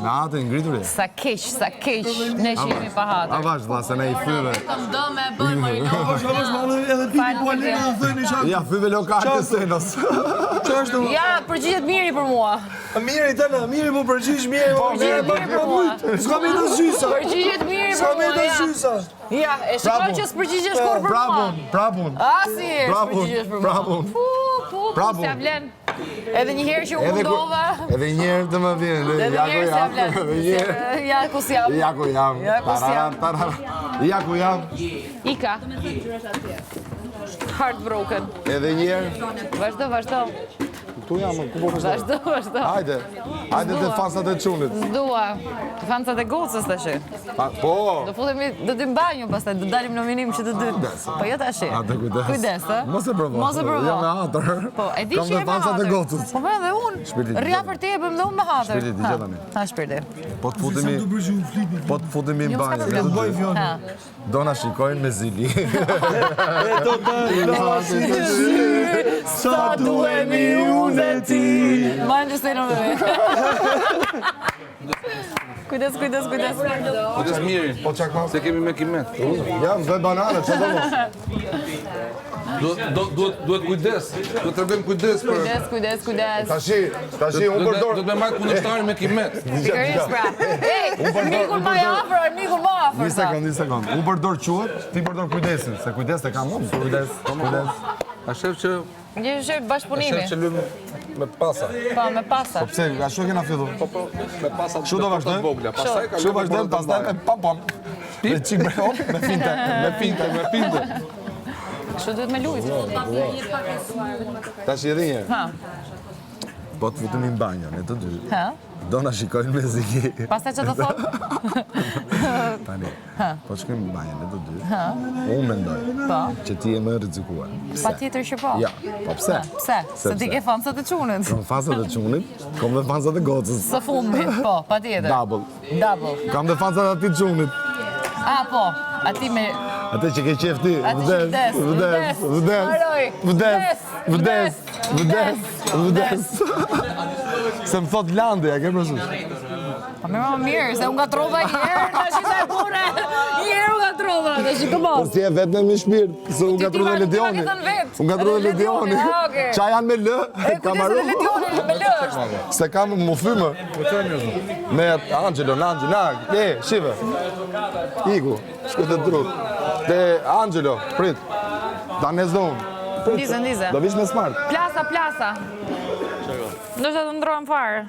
Me atë ngrituri. Sa keq, ne që jemi pa hatër. A vash, vlla, se ne I fyve. Do me bëj Marino. Edhe piti Polena dhe thënë isha. Ja, fyve lokale të Senos. Ç'është? Ja, përgjigjet miri për mua. Miri tani, miri po përgjigj mirë. Përgjigjet miri për mua. S'ka më të zysa. Përgjigjet miri S'ka për më të mua. zysa. Ja, e shikoj që s'përgjigjesh kur për mua. Bravo. Asi e s'përgjigjesh për mua. Bravo. Po, s'ja vlen. Edhe një herë që u mundova. Edhe një herë të më vjen. Edhe një herë s'ja vlen. Ja ku s'jam. Ja ku jam. Ja ku jam. Ika. Heartbroken. Edhe një herë. Vazhdo. Tu jam, ku po vazhdo? Vazhdo. Hajde të fansat e çunit. S'dua. Fansat e gocës tash. Po. Do futemi do dy banjo pastaj do dalim në minim që të dy. Po jo tash. Kujdes, ë? Mos e provo. Jam me hatër. Po, e di që je me fansat e hatër. gocës. Po edhe unë. Rria për te e bëm dhe unë me hatër. Shpirti, dëgjoj tani. Ha, shpirti. Po të futemi në banjë. Do bëj fjalë. Do na shikojnë me zili. E do të lasin sa duhemi unë e ti. Majnë që se në me. Kujdes. Kujdes miri. Po çak ma? Se kemi me kimet. Jam dhe banane, çfarë do mos? Duhet kujdes. Duhet të bëjmë kujdes për... Kujdes. Tashi, unë përdor... Do të me marrë kundërshtarin me kimet. Pikërisht pra. Mikun ma afër, mikun ma afër. Një sekund. Unë përdor quhet, ti përdor kujdesin, se kujdes e kam unë. Kujdes. A shef që... Një shef bashkëpunimi. lëmë me pasa. Pa, me pasa. Po pse, ashtu kena filluar. Po, me pasa Kështu do vazhdojmë? vogla. Pastaj ka Kështu vazhdojmë, pastaj me pam. Me çik me hop, me finte. Kështu duhet me lujt. Tash edhe një. Ha. Po të futemi në banjo, ne të dy. Ha? Do na shikojnë me zili. Pastaj që të thot? Tani, po të shkojmë në banjo, ne të dy. Unë mendoj Po. që ti je më e rrezikuar. Pa tjetër që po. Ja, po pse? Pse? Se ti ke fansat e çunit. Kam fansat e çunit, kam dhe fansat e gocës. Së fundit, po, pa tjetër. Double. Kam dhe fansat ati çunit. A, po, ati me... Atë që ke qef ti, vdes. Se më thot lande, ja ke përsush. Pa me më mirë, se unë gatrova një herë, në shisa e pune. Një herë unë gatrova, dhe shikë mos. Po si e vetë me shpirt, se unë gatrova Ledioni. Unë gatrova Ledioni. Qa janë me lë, kamaru. Ledioni me lë është. Se kam më fymë. Me Angelo, shive. Iku, shkët e drut. Te Angelo, prit. Danes dhe unë. Ndize. Do vish me smart. Plasa. Do që të ndrojmë farë.